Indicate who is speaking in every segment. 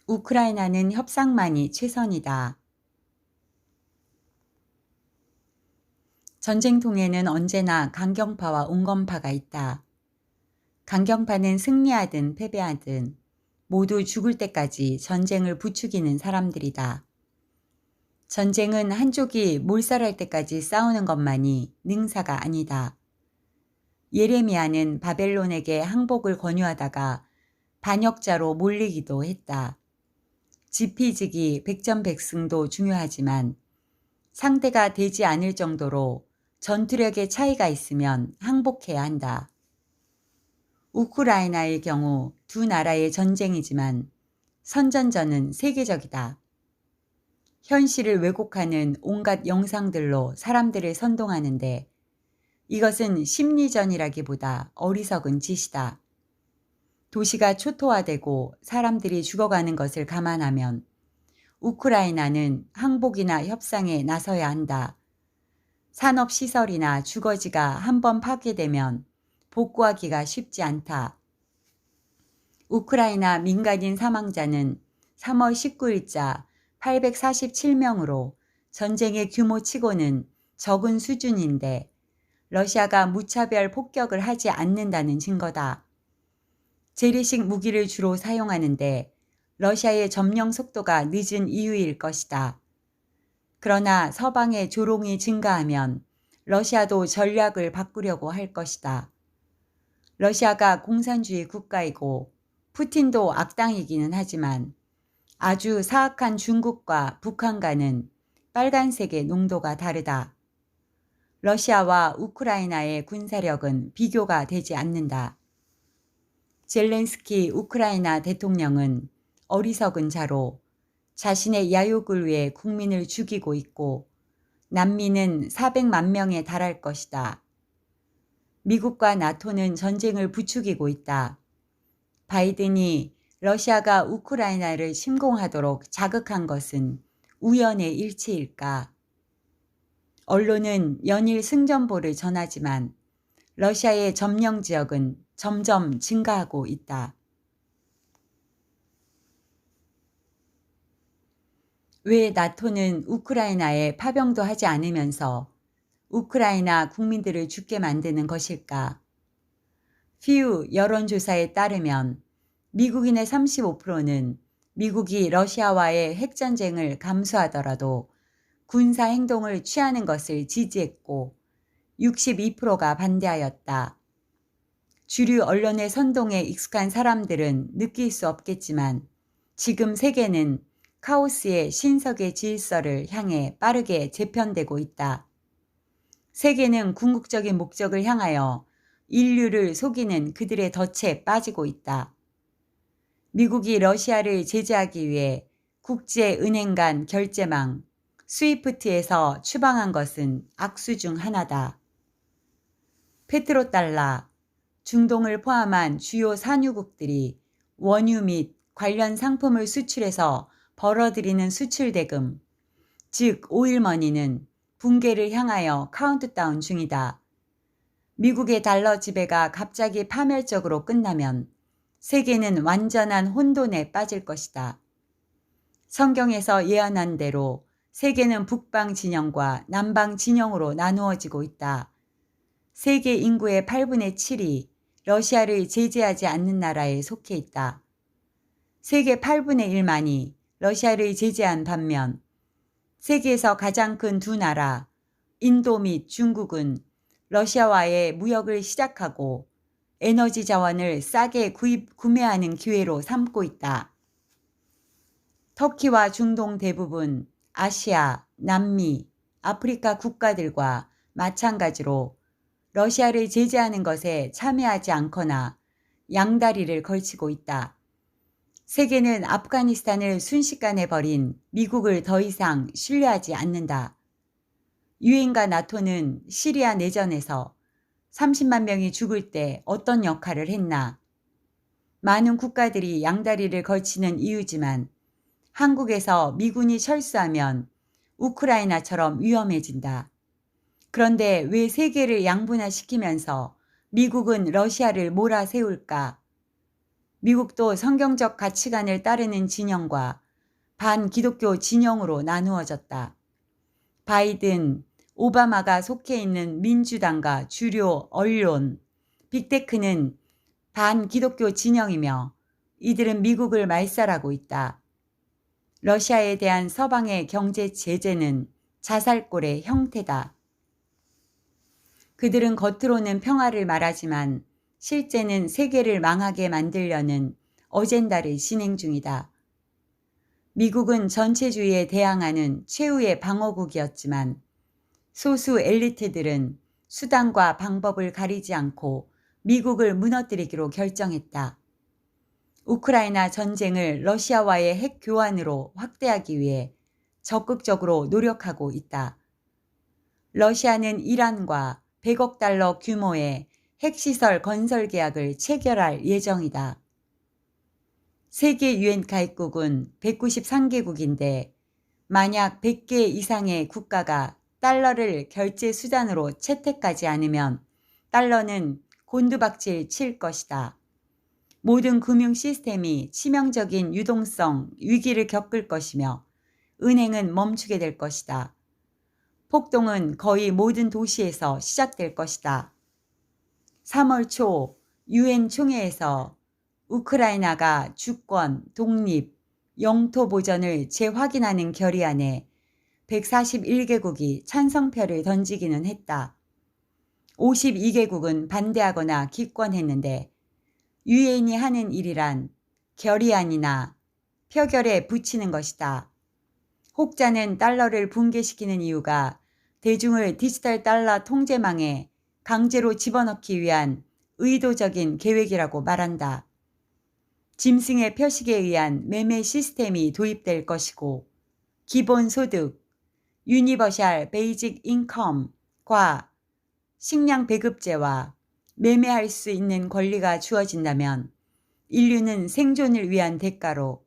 Speaker 1: 우크라이나는 협상만이 최선이다. 전쟁통에는 언제나 강경파와 온건파가 있다. 강경파는 승리하든 패배하든 모두 죽을 때까지 전쟁을 부추기는 사람들이다. 전쟁은 한쪽이 몰살할 때까지 싸우는 것만이 능사가 아니다. 예레미야는 바벨론에게 항복을 권유하다가 반역자로 몰리기도 했다. 지피지기 백전백승도 중요하지만 상대가 되지 않을 정도로 전투력의 차이가 있으면 항복해야 한다. 우크라이나의 경우 두 나라의 전쟁이지만 선전전은 세계적이다. 현실을 왜곡하는 온갖 영상들로 사람들을 선동하는데 이것은 심리전이라기보다 어리석은 짓이다. 도시가 초토화되고 사람들이 죽어가는 것을 감안하면 우크라이나는 항복이나 협상에 나서야 한다. 산업시설이나 주거지가 한번 파괴되면 복구하기가 쉽지 않다. 우크라이나 민간인 사망자는 3월 19일자 847명으로 전쟁의 규모치고는 적은 수준인데 러시아가 무차별 폭격을 하지 않는다는 증거다. 재래식 무기를 주로 사용하는데 러시아의 점령 속도가 늦은 이유일 것이다. 그러나 서방의 조롱이 증가하면 러시아도 전략을 바꾸려고 할 것이다. 러시아가 공산주의 국가이고 푸틴도 악당이기는 하지만 아주 사악한 중국과 북한과는 빨간색의 농도가 다르다. 러시아와 우크라이나의 군사력은 비교가 되지 않는다. 젤렌스키 우크라이나 대통령은 어리석은 자로 자신의 야욕을 위해 국민을 죽이고 있고 난민은 400만 명에 달할 것이다. 미국과 나토는 전쟁을 부추기고 있다. 바이든이 러시아가 우크라이나를 침공하도록 자극한 것은 우연의 일치일까? 언론은 연일 승전보를 전하지만 러시아의 점령 지역은 점점 증가하고 있다. 왜 나토는 우크라이나에 파병도 하지 않으면서 우크라이나 국민들을 죽게 만드는 것일까? 피우 여론조사에 따르면 미국인의 35%는 미국이 러시아와의 핵전쟁을 감수하더라도 군사행동을 취하는 것을 지지했고 62%가 반대하였다. 주류 언론의 선동에 익숙한 사람들은 느낄 수 없겠지만 지금 세계는 카오스의 신석의 질서를 향해 빠르게 재편되고 있다. 세계는 궁극적인 목적을 향하여 인류를 속이는 그들의 덫에 빠지고 있다. 미국이 러시아를 제재하기 위해 국제은행 간 결제망 스위프트에서 추방한 것은 악수 중 하나다. 페트로달라, 중동을 포함한 주요 산유국들이 원유 및 관련 상품을 수출해서 벌어들이는 수출 대금, 즉 오일머니는 붕괴를 향하여 카운트다운 중이다. 미국의 달러 지배가 갑자기 파멸적으로 끝나면 세계는 완전한 혼돈에 빠질 것이다. 성경에서 예언한 대로 세계는 북방 진영과 남방 진영으로 나누어지고 있다. 세계 인구의 8분의 7이 러시아를 제재하지 않는 나라에 속해 있다. 세계 8분의 1만이 러시아를 제재한 반면 세계에서 가장 큰 두 나라, 인도 및 중국은 러시아와의 무역을 시작하고 에너지 자원을 싸게 구매하는 기회로 삼고 있다. 터키와 중동 대부분 아시아, 남미, 아프리카 국가들과 마찬가지로 러시아를 제재하는 것에 참여하지 않거나 양다리를 걸치고 있다. 세계는 아프가니스탄을 순식간에 버린 미국을 더 이상 신뢰하지 않는다. 유엔과 나토는 시리아 내전에서 30만 명이 죽을 때 어떤 역할을 했나? 많은 국가들이 양다리를 걸치는 이유지만 한국에서 미군이 철수하면 우크라이나처럼 위험해진다. 그런데 왜 세계를 양분화시키면서 미국은 러시아를 몰아세울까? 미국도 성경적 가치관을 따르는 진영과 반기독교 진영으로 나누어졌다. 바이든, 오바마가 속해 있는 민주당과 주류 언론, 빅테크는 반기독교 진영이며 이들은 미국을 말살하고 있다. 러시아에 대한 서방의 경제 제재는 자살골의 형태다. 그들은 겉으로는 평화를 말하지만 실제는 세계를 망하게 만들려는 어젠다를 진행 중이다. 미국은 전체주의에 대항하는 최후의 방어국이었지만 소수 엘리트들은 수단과 방법을 가리지 않고 미국을 무너뜨리기로 결정했다. 우크라이나 전쟁을 러시아와의 핵 교환으로 확대하기 위해 적극적으로 노력하고 있다. 러시아는 이란과 100억 달러 규모의 핵시설 건설 계약을 체결할 예정이다. 세계 유엔 가입국은 193개국인데 만약 100개 이상의 국가가 달러를 결제 수단으로 채택하지 않으면 달러는 곤두박질 칠 것이다. 모든 금융 시스템이 치명적인 유동성 위기를 겪을 것이며 은행은 멈추게 될 것이다. 폭동은 거의 모든 도시에서 시작될 것이다. 3월 초 유엔 총회에서 우크라이나가 주권, 독립, 영토 보전을 재확인하는 결의안에 141개국이 찬성표를 던지기는 했다. 52개국은 반대하거나 기권했는데 유엔이 하는 일이란 결의안이나 표결에 붙이는 것이다. 혹자는 달러를 붕괴시키는 이유가 대중을 디지털 달러 통제망에 강제로 집어넣기 위한 의도적인 계획이라고 말한다. 짐승의 표식에 의한 매매 시스템이 도입될 것이고 기본소득, 유니버셜 베이직 인컴과 식량 배급제와 매매할 수 있는 권리가 주어진다면 인류는 생존을 위한 대가로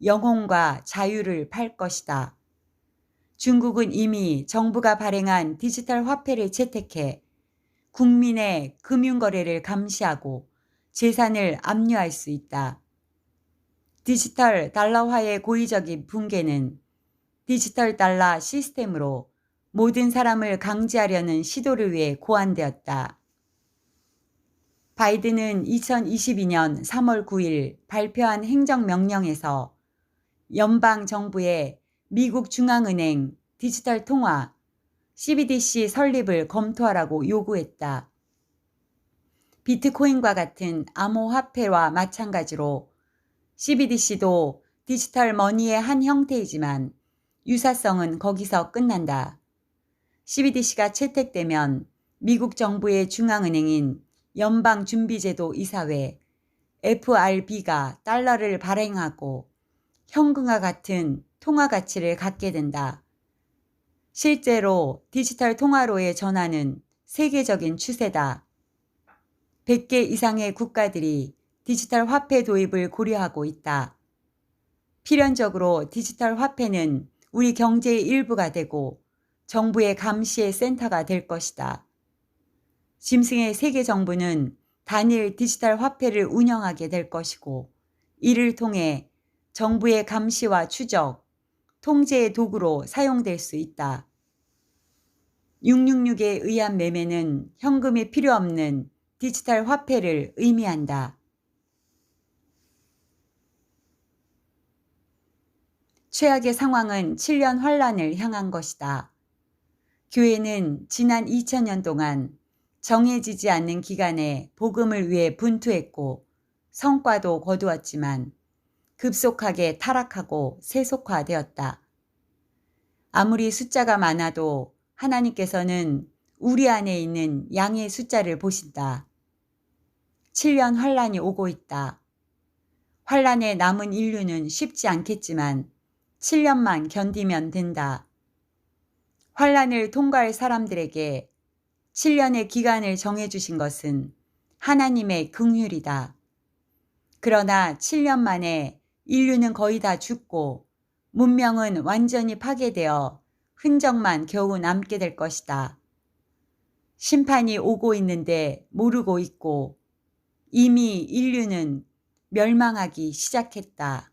Speaker 1: 영혼과 자유를 팔 것이다. 중국은 이미 정부가 발행한 디지털 화폐를 채택해 국민의 금융거래를 감시하고 재산을 압류할 수 있다. 디지털 달러화의 고의적인 붕괴는 디지털 달러 시스템으로 모든 사람을 강제하려는 시도를 위해 고안되었다. 바이든은 2022년 3월 9일 발표한 행정명령에서 연방 정부의 미국 중앙은행 디지털 통화 CBDC 설립을 검토하라고 요구했다. 비트코인과 같은 암호화폐와 마찬가지로 CBDC도 디지털 머니의 한 형태이지만 유사성은 거기서 끝난다. CBDC가 채택되면 미국 정부의 중앙은행인 연방준비제도 이사회 FRB가 달러를 발행하고 현금과 같은 통화 가치를 갖게 된다. 실제로 디지털 통화로의 전환은 세계적인 추세다. 100개 이상의 국가들이 디지털 화폐 도입을 고려하고 있다. 필연적으로 디지털 화폐는 우리 경제의 일부가 되고 정부의 감시의 센터가 될 것이다. 짐승의 세계 정부는 단일 디지털 화폐를 운영하게 될 것이고 이를 통해 정부의 감시와 추적, 통제의 도구로 사용될 수 있다. 666에 의한 매매는 현금이 필요 없는 디지털 화폐를 의미한다. 최악의 상황은 7년 환란을 향한 것이다. 교회는 지난 2000년 동안 정해지지 않는 기간에 복음을 위해 분투했고 성과도 거두었지만 급속하게 타락하고 세속화되었다. 아무리 숫자가 많아도 하나님께서는 우리 안에 있는 양의 숫자를 보신다. 7년 환란이 오고 있다. 환란에 남은 인류는 쉽지 않겠지만 7년만 견디면 된다. 환란을 통과할 사람들에게 7년의 기간을 정해주신 것은 하나님의 긍휼이다. 그러나 7년 만에 인류는 거의 다 죽고 문명은 완전히 파괴되어 흔적만 겨우 남게 될 것이다. 심판이 오고 있는데 모르고 있고 이미 인류는 멸망하기 시작했다.